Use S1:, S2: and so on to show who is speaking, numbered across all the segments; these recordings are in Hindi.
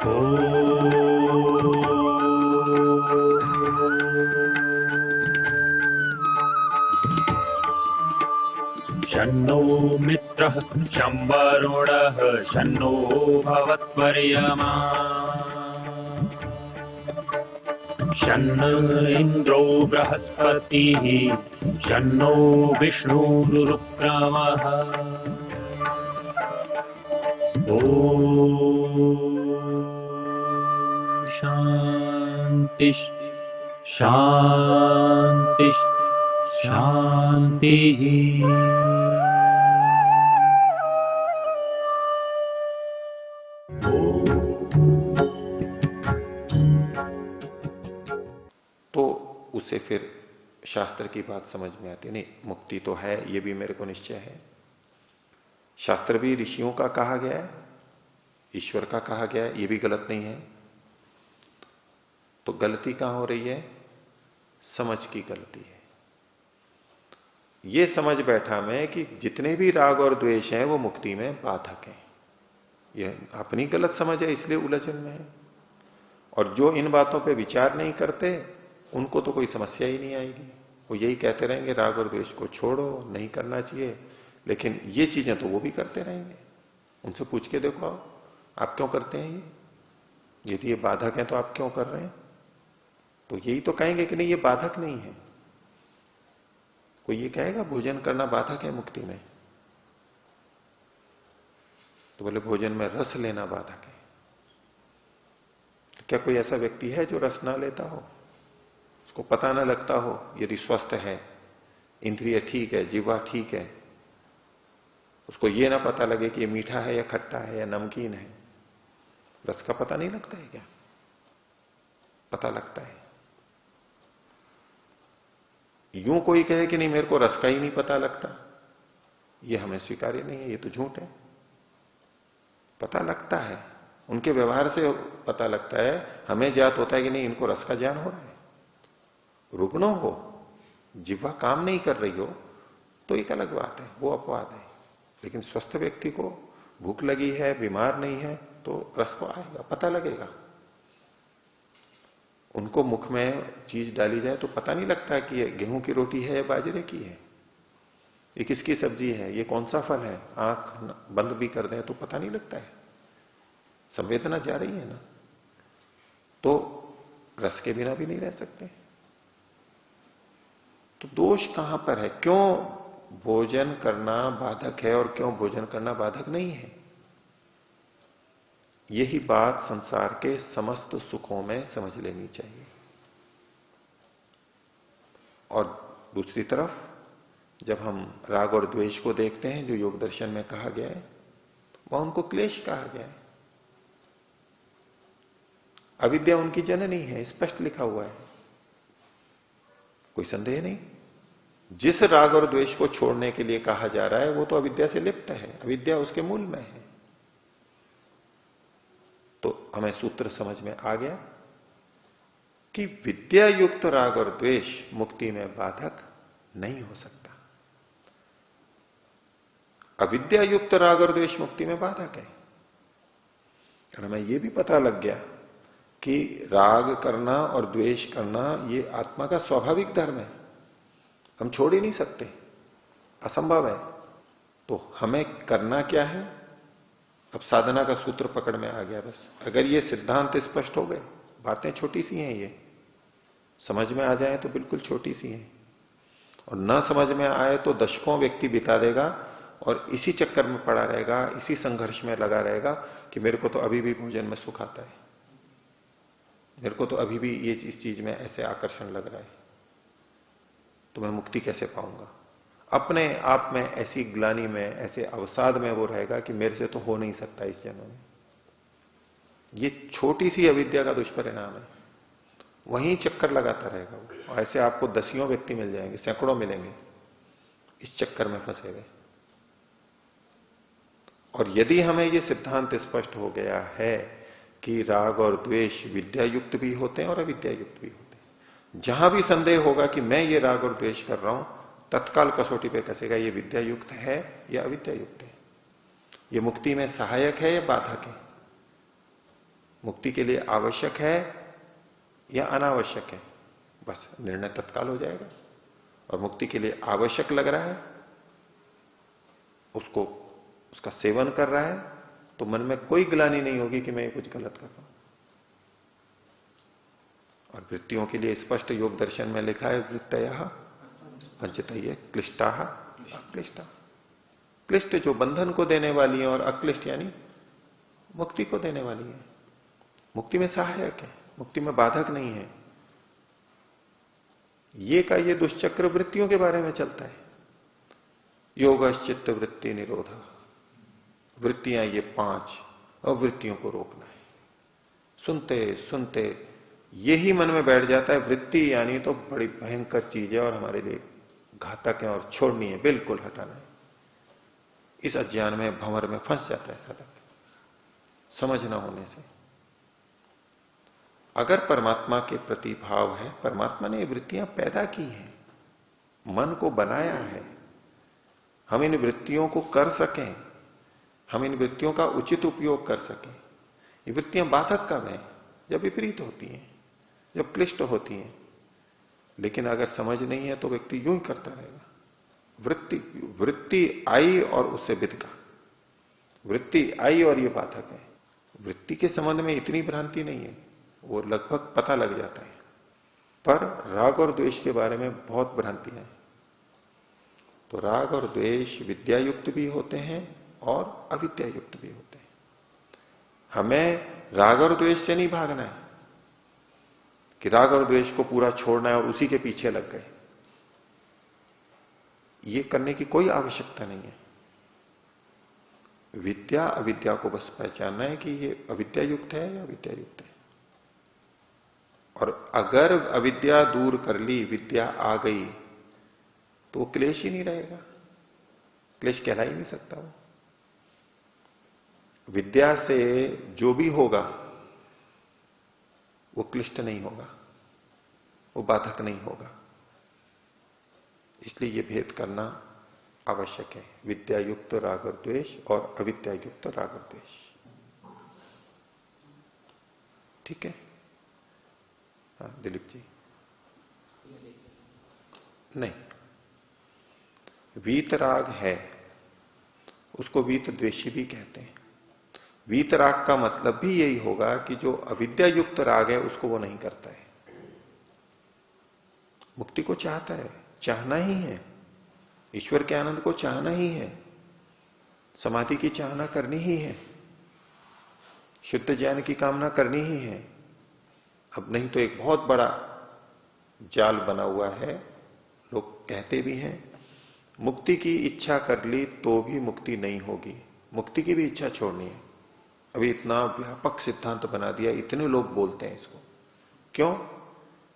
S1: शन्नो मित्रः शं वरुणः शन्नो भवत्वर्यमा शन्न इन्द्रो बृहस्पतिः शन्नो विष्णुरुक्रमः ॐ शान्ति शान्ति शान्तिः।
S2: तो उसे फिर शास्त्र की बात समझ में आती नहीं, मुक्ति तो है, ये भी मेरे को निश्चय है। शास्त्र भी ऋषियों का कहा गया है, ईश्वर का कहा गया है, ये भी गलत नहीं है। तो गलती कहां हो रही है? समझ की गलती है। ये समझ बैठा मैं कि जितने भी राग और द्वेष हैं वो मुक्ति में बाधक हैं। यह अपनी गलत समझ है, इसलिए उलझन में है। और जो इन बातों पे विचार नहीं करते उनको तो कोई समस्या ही नहीं आएगी। वो यही कहते रहेंगे राग और द्वेष को छोड़ो, नहीं करना चाहिए, लेकिन ये चीजें तो वो भी करते रहेंगे। उनसे पूछ के देखो आप क्यों करते हैं ये? यदि ये बाधक है तो आप क्यों कर रहे हैं? तो यही तो कहेंगे कि नहीं ये बाधक नहीं है। कोई ये कहेगा भोजन करना बाधक है मुक्ति में? तो बोले भोजन में रस लेना बाधक है। तो क्या कोई ऐसा व्यक्ति है जो रस ना लेता हो, उसको पता ना लगता हो? यदि स्वस्थ है, इंद्रिय ठीक है, जीवा ठीक है, उसको ये ना पता लगे कि ये मीठा है या खट्टा है या नमकीन है, रस का पता नहीं लगता है क्या? पता लगता है। यूं कोई कहे कि नहीं मेरे को रस का ही नहीं पता लगता, ये हमें स्वीकार्य नहीं है, ये तो झूठ है। पता लगता है, उनके व्यवहार से पता लगता है। हमें ज्ञात होता है कि नहीं इनको रस का ज्ञान हो रहा है। रुग्ण हो, जिह्वा काम नहीं कर रही हो तो एक अलग बात है, वो अपवाद है। लेकिन स्वस्थ व्यक्ति को भूख लगी है, बीमार नहीं है, तो रस को आएगा, पता लगेगा। उनको मुख में चीज डाली जाए तो पता नहीं लगता कि ये गेहूं की रोटी है या बाजरे की है, ये किसकी सब्जी है, ये कौन सा फल है। आंख बंद भी कर दें तो पता नहीं लगता है, संवेदना जा रही है ना। तो रस के बिना भी नहीं रह सकते। तो दोष कहां पर है? क्यों भोजन करना बाधक है और क्यों भोजन करना बाधक नहीं है? यही बात संसार के समस्त सुखों में समझ लेनी चाहिए। और दूसरी तरफ जब हम राग और द्वेष को देखते हैं जो योग दर्शन में कहा गया है, वह उनको क्लेश कहा गया है। अविद्या उनकी जननी है, स्पष्ट लिखा हुआ है, कोई संदेह नहीं। जिस राग और द्वेष को छोड़ने के लिए कहा जा रहा है वो तो अविद्या से लिप्त है, अविद्या उसके मूल में है। तो हमें सूत्र समझ में आ गया कि विद्या युक्त राग और द्वेष मुक्ति में बाधक नहीं हो सकता। अविद्या युक्त राग और द्वेष मुक्ति में बाधक है। और हमें यह भी पता लग गया कि राग करना और द्वेष करना ये आत्मा का स्वाभाविक धर्म है, हम छोड़ ही नहीं सकते, असंभव है। तो हमें करना क्या है? अब साधना का सूत्र पकड़ में आ गया। बस अगर ये सिद्धांत स्पष्ट हो गए, बातें छोटी सी हैं, ये समझ में आ जाए तो बिल्कुल छोटी सी हैं, और ना समझ में आए तो दशकों व्यक्ति बिता देगा और इसी चक्कर में पड़ा रहेगा, इसी संघर्ष में लगा रहेगा कि मेरे को तो अभी भी भोजन में सुख आता है, मेरे को तो अभी भी ये इस चीज में ऐसे आकर्षण लग रहा है, तो मैं मुक्ति कैसे पाऊंगा? अपने आप में ऐसी ग्लानि में, ऐसे अवसाद में वो रहेगा कि मेरे से तो हो नहीं सकता इस जन्म में। ये छोटी सी अविद्या का दुष्परिणाम है। वहीं चक्कर लगाता रहेगा वो। ऐसे आपको दसियों व्यक्ति मिल जाएंगे, सैकड़ों मिलेंगे, इस चक्कर में फंसे हुए। और यदि हमें ये सिद्धांत स्पष्ट हो गया है कि राग और द्वेष विद्या युक्त भी होते हैं और अविद्या युक्त भी होते हैं, जहां भी संदेह होगा कि मैं ये राग और द्वेष कर रहा हूं, तत्काल कसौटी पे कसेगा ये विद्या युक्त है या अविद्या युक्त है, ये मुक्ति में सहायक है या बाधक है। मुक्ति के लिए आवश्यक है या अनावश्यक है, बस निर्णय तत्काल हो जाएगा। और मुक्ति के लिए आवश्यक लग रहा है, उसको उसका सेवन कर रहा है, तो मन में कोई ग्लानि नहीं होगी कि मैं ये कुछ गलत कर रहा हूं। और वृत्तियों के लिए स्पष्ट योग दर्शन में लिखा है, वृत्तयः पंचतयः क्लिष्टाः अक्लिष्टा। क्लिष्ट जो बंधन को देने वाली है, और अक्लिष्ट यानी मुक्ति को देने वाली है, मुक्ति में सहायक है, मुक्ति में बाधक नहीं है। ये का ये दुष्चक्र वृत्तियों के बारे में चलता है। योगश्चित्त वृत्ति निरोध, वृत्तियां ये 5, और वृत्तियों को रोकना है। सुनते सुनते यही मन में बैठ जाता है, वृत्ति यानी तो बड़ी भयंकर चीज है और हमारे लिए घातक है और छोड़नी है, बिल्कुल हटाना है। इस अज्ञान में, भंवर में फंस जाता है साधक, समझ ना होने से। अगर परमात्मा के प्रति भाव है, परमात्मा ने ये वृत्तियां पैदा की हैं, मन को बनाया है, हम इन वृत्तियों को कर सकें, हम इन वृत्तियों का उचित उपयोग कर सकें। ये वृत्तियां बाधक कब हैं? जब विपरीत होती हैं, जब क्लिष्ट होती हैं। लेकिन अगर समझ नहीं है तो व्यक्ति यूं ही करता रहेगा। वृत्ति आई और उससे बिदका, वृत्ति आई और ये बाधक है। वृत्ति के संबंध में इतनी भ्रांति नहीं है, वो लगभग पता लग जाता है। पर राग और द्वेष के बारे में बहुत भ्रांतियां हैं। तो राग और द्वेष विद्यायुक्त भी होते हैं और अविद्यायुक्त भी होते हैं। हमें राग और द्वेष से नहीं भागना है कि राग और द्वेष को पूरा छोड़ना है और उसी के पीछे लग गए। ये करने की कोई आवश्यकता नहीं है। विद्या अविद्या को बस पहचानना है कि ये अविद्यायुक्त है या विद्यायुक्त है। और अगर अविद्या दूर कर ली, विद्या आ गई, तो वो क्लेश ही नहीं रहेगा, क्लेश कहला ही नहीं सकता। वो विद्या से जो भी होगा वो क्लिष्ट नहीं होगा, वो बाधक नहीं होगा। इसलिए ये भेद करना आवश्यक है, विद्यायुक्त राग और द्वेष और अविद्यायुक्त राग और द्वेष। ठीक है? हाँ दिलीप जी। नहीं, वीतराग है, उसको वीत द्वेषी भी कहते हैं। वीतराग का मतलब भी यही होगा कि जो अविद्यायुक्त राग है उसको वो नहीं करता है, मुक्ति को चाहता है, चाहना ही है, ईश्वर के आनंद को चाहना ही है, समाधि की चाहना करनी ही है, शुद्ध ज्ञान की कामना करनी ही है। अब नहीं तो एक बहुत बड़ा जाल बना हुआ है, लोग कहते भी हैं मुक्ति की इच्छा कर ली तो भी मुक्ति नहीं होगी, मुक्ति की भी इच्छा छोड़नी है। अभी इतना व्यापक सिद्धांत बना दिया, इतने लोग बोलते हैं इसको। क्यों?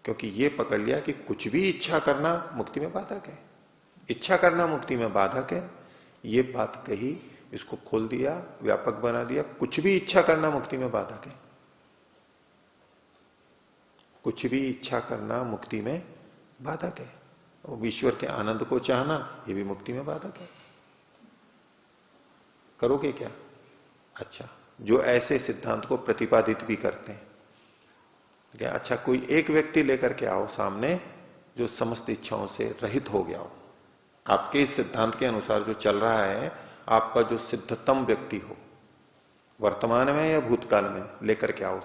S2: क्योंकि ये पकड़ लिया कि कुछ भी इच्छा करना मुक्ति में बाधक है, इच्छा करना मुक्ति में बाधक है। ये बात कही, इसको खोल दिया, व्यापक बना दिया, कुछ भी इच्छा करना मुक्ति में बाधक है, कुछ भी इच्छा करना मुक्ति में बाधक है। और ईश्वर के आनंद को चाहना ये भी मुक्ति में बाधक है। करोगे क्या? अच्छा, जो ऐसे सिद्धांत को प्रतिपादित भी करते हैं, क्या अच्छा कोई एक व्यक्ति लेकर के आओ सामने जो समस्त इच्छाओं से रहित हो गया हो, आपके इस सिद्धांत के अनुसार जो चल रहा है, आपका जो सिद्धतम व्यक्ति हो, वर्तमान में या भूतकाल में, लेकर के आओ।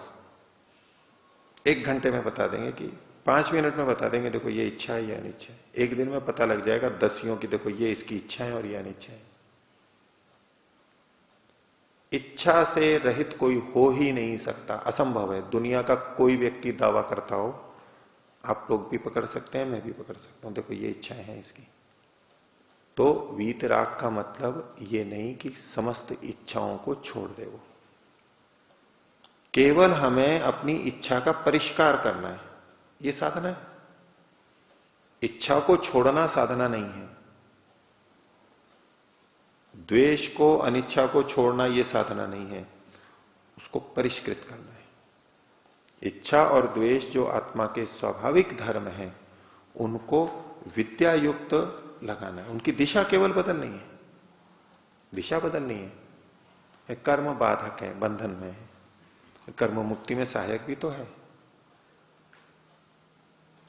S2: 1 घंटे में बता देंगे कि 5 मिनट में बता देंगे, देखो ये इच्छा है, ये अनिच्छा है। 1 दिन में पता लग जाएगा 10 की, देखो ये इसकी इच्छा है और ये अनिच्छा है। इच्छा से रहित कोई हो ही नहीं सकता, असंभव है। दुनिया का कोई व्यक्ति दावा करता हो, आप लोग भी पकड़ सकते हैं, मैं भी पकड़ सकता हूं, देखो ये इच्छाएं हैं इसकी। तो वीतराग का मतलब ये नहीं कि समस्त इच्छाओं को छोड़ दे वो, केवल हमें अपनी इच्छा का परिष्कार करना है, ये साधना है। इच्छा को छोड़ना साधना नहीं है, द्वेष को, अनिच्छा को छोड़ना ये साधना नहीं है, उसको परिष्कृत करना है। इच्छा और द्वेष जो आत्मा के स्वाभाविक धर्म हैं, उनको विद्यायुक्त लगाना है। उनकी दिशा केवल बदलनी है, दिशा बदलनी है। कर्म बाधक है, बंधन में है, कर्म मुक्ति में सहायक भी तो है।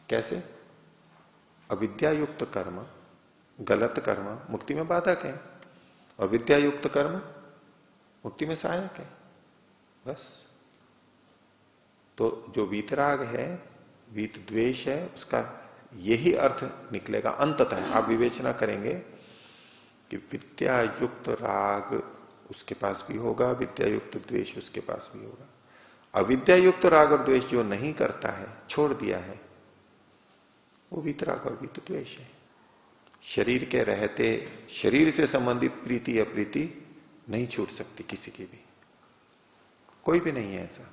S2: कैसे? अविद्या युक्त कर्म, गलत कर्म मुक्ति में बाधक है, और विद्या युक्त कर्म मुक्ति में सहायक है। बस। तो जो वीतराग है, वीत द्वेष है, उसका यही अर्थ निकलेगा अंततः। आप विवेचना करेंगे कि विद्या युक्त राग उसके पास भी होगा, विद्या युक्त द्वेष उसके पास भी होगा। अविद्या युक्त राग और द्वेष जो नहीं करता है, छोड़ दिया है, वो वीतराग और वीत द्वेष है। शरीर के रहते शरीर से संबंधित प्रीति अप्रीति नहीं छूट सकती किसी की भी, कोई भी नहीं है ऐसा।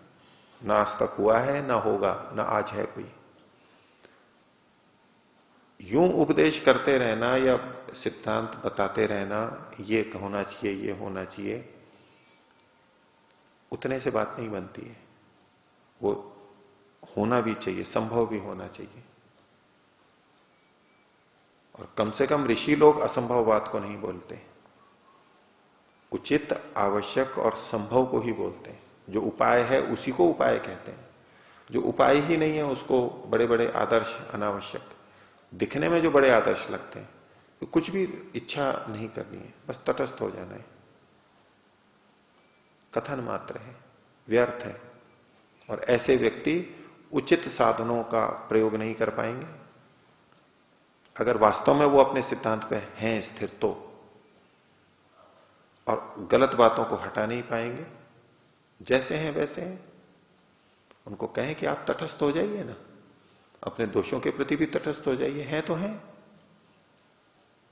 S2: ना आज तक हुआ है, ना होगा, ना आज है कोई। यूं उपदेश करते रहना या सिद्धांत बताते रहना, ये होना चाहिए, ये होना चाहिए, उतने से बात नहीं बनती है। वो होना भी चाहिए, संभव भी होना चाहिए। और कम से कम ऋषि लोग असंभव बात को नहीं बोलते, उचित, आवश्यक और संभव को ही बोलते हैं। जो उपाय है उसी को उपाय कहते हैं। जो उपाय ही नहीं है उसको बड़े बड़े आदर्श, अनावश्यक, दिखने में जो बड़े आदर्श लगते हैं, तो कुछ भी इच्छा नहीं करनी है, बस तटस्थ हो जाना है, कथन मात्र है, व्यर्थ है। और ऐसे व्यक्ति उचित साधनों का प्रयोग नहीं कर पाएंगे। अगर वास्तव में वो अपने सिद्धांत पे हैं स्थिर तो, और गलत बातों को हटा नहीं पाएंगे, जैसे हैं वैसे हैं। उनको कहें कि आप तटस्थ हो जाइए ना, अपने दोषों के प्रति भी तटस्थ हो जाइए, हैं तो हैं,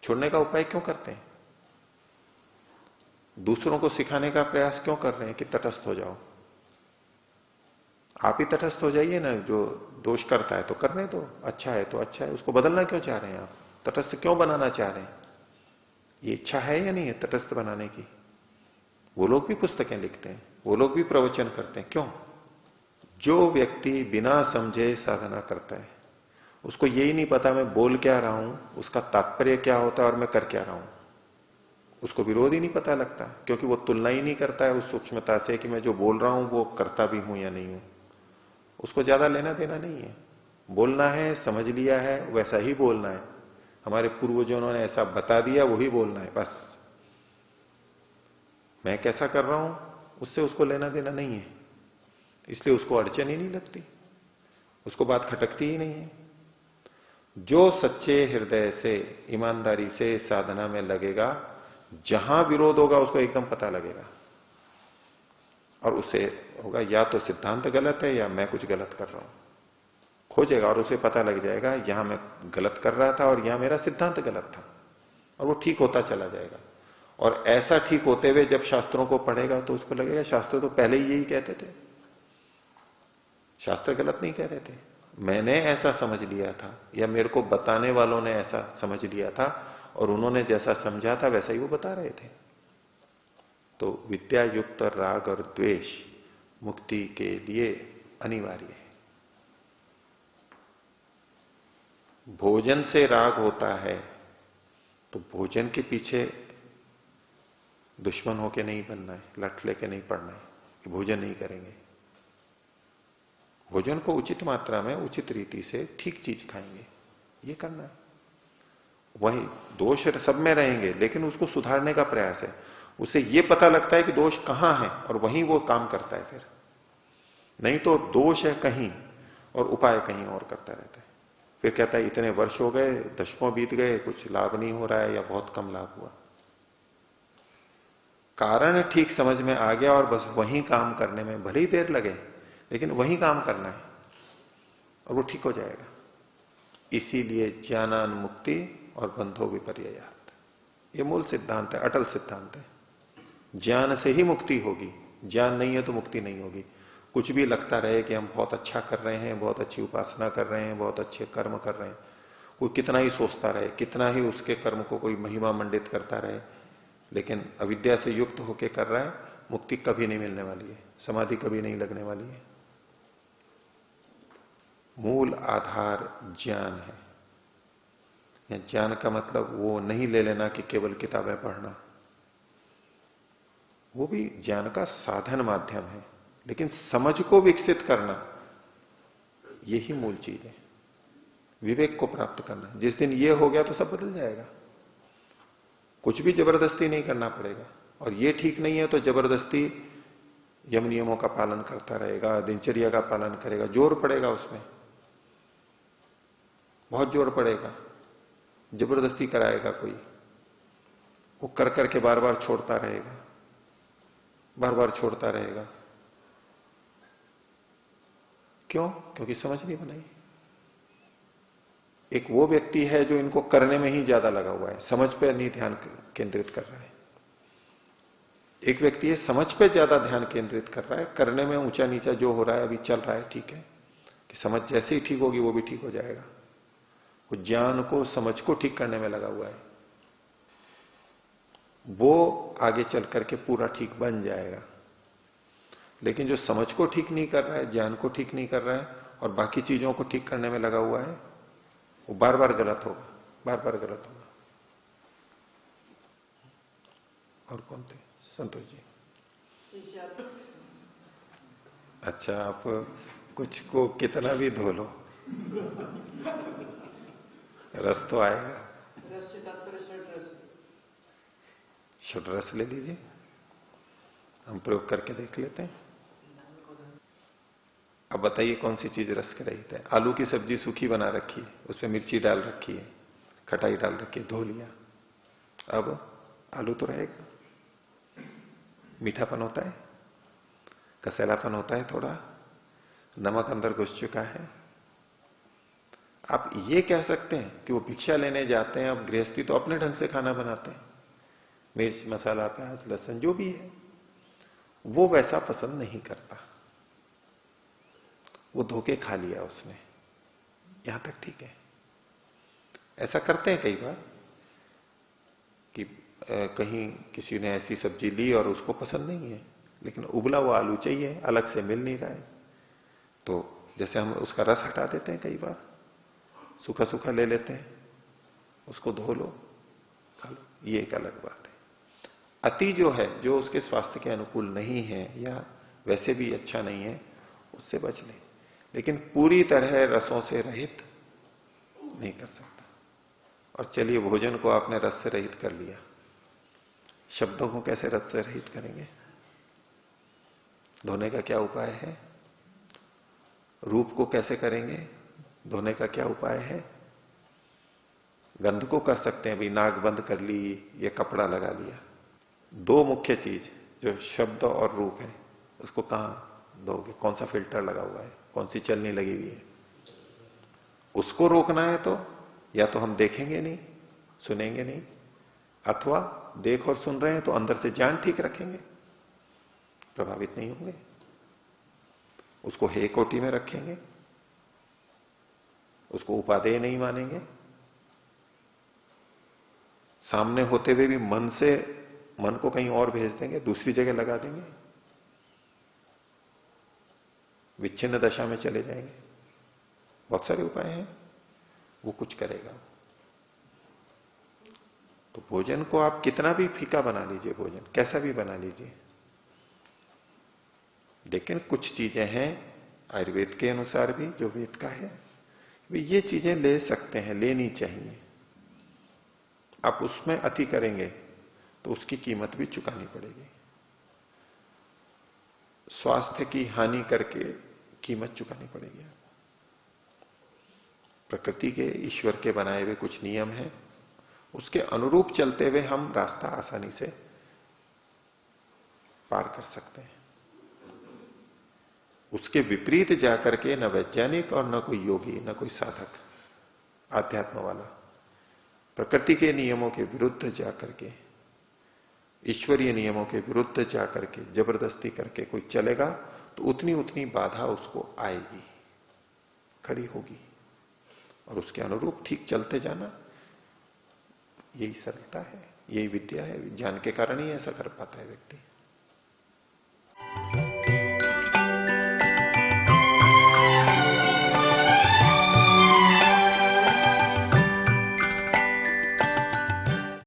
S2: छोड़ने का उपाय क्यों करते हैं? दूसरों को सिखाने का प्रयास क्यों कर रहे हैं कि तटस्थ हो जाओ? आप ही तटस्थ हो जाइए ना। जो दोष करता है तो करने दो, अच्छा है तो अच्छा है, उसको बदलना क्यों चाह रहे हैं आप? तटस्थ क्यों बनाना चाह रहे हैं? ये इच्छा है या नहीं है तटस्थ बनाने की? वो लोग भी पुस्तकें लिखते हैं, वो लोग भी प्रवचन करते हैं, क्यों? जो व्यक्ति बिना समझे साधना करता है, उसको यही नहीं पता मैं बोल क्या रहा हूं, उसका तात्पर्य क्या होता है और मैं कर क्या रहा हूं, उसको विरोध ही नहीं पता लगता, क्योंकि वो तुलना ही नहीं करता है उस सूक्ष्मता से कि मैं जो बोल रहा हूं वो करता भी हूं या नहीं हूं। उसको ज्यादा लेना देना नहीं है। बोलना है, समझ लिया है, वैसा ही बोलना है। हमारे पूर्वजों ने ऐसा बता दिया, वही बोलना है बस। मैं कैसा कर रहा हूं उससे उसको लेना देना नहीं है, इसलिए उसको अड़चन ही नहीं लगती, उसको बात खटकती ही नहीं है। जो सच्चे हृदय से, ईमानदारी से साधना में लगेगा, जहां विरोध होगा उसको एकदम पता लगेगा, और उसे होगा या तो सिद्धांत गलत है या मैं कुछ गलत कर रहा हूं। खोजेगा और उसे पता लग जाएगा यहां मैं गलत कर रहा था और यहां मेरा सिद्धांत गलत था, और वो ठीक होता चला जाएगा। और ऐसा ठीक होते हुए जब शास्त्रों को पढ़ेगा तो उसको लगेगा शास्त्र तो पहले ही यही कहते थे, शास्त्र गलत नहीं कह रहे थे, मैंने ऐसा समझ लिया था, या मेरे को बताने वालों ने ऐसा समझ लिया था, और उन्होंने जैसा समझा था वैसा ही वो बता रहे थे। तो विद्या युक्त राग और द्वेष मुक्ति के लिए अनिवार्य है। भोजन से राग होता है तो भोजन के पीछे दुश्मन होके नहीं बनना है, लठ लेके नहीं पड़ना है कि भोजन नहीं करेंगे। भोजन को उचित मात्रा में, उचित रीति से ठीक चीज खाएंगे, ये करना है। वही दोष सब में रहेंगे, लेकिन उसको सुधारने का प्रयास है। उसे ये पता लगता है कि दोष कहां है और वहीं वो काम करता है। फिर नहीं तो दोष है कहीं और उपाय कहीं और करता रहता है। फिर कहता है इतने वर्ष हो गए, दशकों बीत गए, कुछ लाभ नहीं हो रहा है या बहुत कम लाभ हुआ। कारण ठीक समझ में आ गया और बस वही काम करने में भले ही देर लगे, लेकिन वही काम करना है और वो ठीक हो जाएगा। इसीलिए ज्ञानान मुक्ति और बंधो विपर्ययात, ये मूल सिद्धांत है, अटल सिद्धांत है। ज्ञान से ही मुक्ति होगी, ज्ञान नहीं है तो मुक्ति नहीं होगी। कुछ भी लगता रहे कि हम बहुत अच्छा कर रहे हैं, बहुत अच्छी उपासना कर रहे हैं, बहुत अच्छे कर्म कर रहे हैं, कोई कितना ही सोचता रहे, कितना ही उसके कर्म को कोई महिमा मंडित करता रहे, लेकिन अविद्या से युक्त होकर कर रहा है, मुक्ति कभी नहीं मिलने वाली है, समाधि कभी नहीं लगने वाली है। मूल आधार ज्ञान है। ज्ञान का मतलब वो नहीं ले लेना कि केवल किताबें पढ़ना, वो भी ज्ञान का साधन माध्यम है, लेकिन समझ को विकसित करना यही मूल चीज है। विवेक को प्राप्त करना, जिस दिन ये हो गया तो सब बदल जाएगा। कुछ भी जबरदस्ती नहीं करना पड़ेगा। और ये ठीक नहीं है तो जबरदस्ती यम नियमों का पालन करता रहेगा, दिनचर्या का पालन करेगा, जोर पड़ेगा उसमें, बहुत जोर पड़ेगा। जबरदस्ती कराएगा कोई, वो कर करके बार बार छोड़ता रहेगा, बार बार छोड़ता रहेगा। क्यों? क्योंकि समझ नहीं बनाई। एक वो व्यक्ति है जो इनको करने में ही ज्यादा लगा हुआ है, समझ पे नहीं ध्यान केंद्रित कर रहा है। एक व्यक्ति है समझ पे ज्यादा ध्यान केंद्रित कर रहा है, करने में ऊंचा नीचा जो हो रहा है अभी चल रहा है, ठीक है, कि समझ जैसे ही ठीक होगी वो भी ठीक हो जाएगा। वो ज्ञान को समझ को ठीक करने में लगा हुआ है, वो आगे चल करके पूरा ठीक बन जाएगा। लेकिन जो समझ को ठीक नहीं कर रहा है, ज्ञान को ठीक नहीं कर रहा है और बाकी चीजों को ठीक करने में लगा हुआ है, वो बार बार गलत होगा, बार बार गलत होगा। और कौन थे? संतोष जी। अच्छा, आप कुछ को कितना भी धो लो, रस तो आएगा। शुद्ध रस ले लीजिए, हम प्रयोग करके देख लेते हैं। अब बताइए कौन सी चीज रस के रहित है? आलू की सब्जी सूखी बना रखी है, उसमें मिर्ची डाल रखी है, खटाई डाल रखी है, धो लिया, अब आलू तो रहेगा। मीठापन होता है, कसैलापन होता है, थोड़ा नमक अंदर घुस चुका है। आप ये कह सकते हैं कि वो भिक्षा लेने जाते हैं, अब गृहस्थी तो अपने ढंग से खाना बनाते हैं, मिर्च मसाला प्याज लहसुन जो भी है, वो वैसा पसंद नहीं करता, वो धोके खा लिया उसने, यहां तक ठीक है। ऐसा करते हैं कई बार कि कहीं किसी ने ऐसी सब्जी ली और उसको पसंद नहीं है, लेकिन उबला हुआ आलू चाहिए, अलग से मिल नहीं रहा है, तो जैसे हम उसका रस हटा देते हैं, कई बार सूखा सूखा ले लेते हैं, उसको धो लो खा लो, ये एक अलग बात है। अति जो है, जो उसके स्वास्थ्य के अनुकूल नहीं है या वैसे भी अच्छा नहीं है, उससे बच ले, लेकिन पूरी तरह रसों से रहित नहीं कर सकता। और चलिए, भोजन को आपने रस से रहित कर लिया, शब्दों को कैसे रस से रहित करेंगे? धोने का क्या उपाय है? रूप को कैसे करेंगे? धोने का क्या उपाय है? गंध को कर सकते हैं, भाई नाक बंद कर ली या कपड़ा लगा लिया। दो मुख्य चीज जो शब्द और रूप है, उसको कहां दोगे? कौन सा फिल्टर लगा हुआ है, कौन सी चलनी लगी हुई है? उसको रोकना है तो या तो हम देखेंगे नहीं, सुनेंगे नहीं, अथवा देख और सुन रहे हैं तो अंदर से ज्ञान ठीक रखेंगे, प्रभावित नहीं होंगे, उसको हे कोटि में रखेंगे, उसको उपादेय नहीं मानेंगे। सामने होते हुए भी मन को कहीं और भेज देंगे, दूसरी जगह लगा देंगे, विच्छिन्न दशा में चले जाएंगे। बहुत सारे उपाय हैं, वो कुछ करेगा। तो भोजन को आप कितना भी फीका बना लीजिए, भोजन कैसा भी बना लीजिए, लेकिन कुछ चीजें हैं आयुर्वेद के अनुसार भी, जो वेद का है, ये चीजें ले सकते हैं, लेनी चाहिए। आप उसमें अति करेंगे तो उसकी कीमत भी चुकानी पड़ेगी। स्वास्थ्य की हानि करके कीमत चुकानी पड़ेगी। प्रकृति के, ईश्वर के बनाए हुए कुछ नियम हैं, उसके अनुरूप चलते हुए हम रास्ता आसानी से पार कर सकते हैं। उसके विपरीत जाकर के न वैज्ञानिक और न कोई योगी, न कोई साधक आध्यात्म वाला प्रकृति के नियमों के विरुद्ध जाकर के, ईश्वरीय नियमों के विरुद्ध जाकर के जबरदस्ती करके कोई चलेगा तो उतनी उतनी बाधा उसको आएगी, खड़ी होगी, और उसके अनुरूप ठीक चलते जाना, यही सरलता है, यही विद्या है। ज्ञान के कारण ही ऐसा कर पाता है व्यक्ति।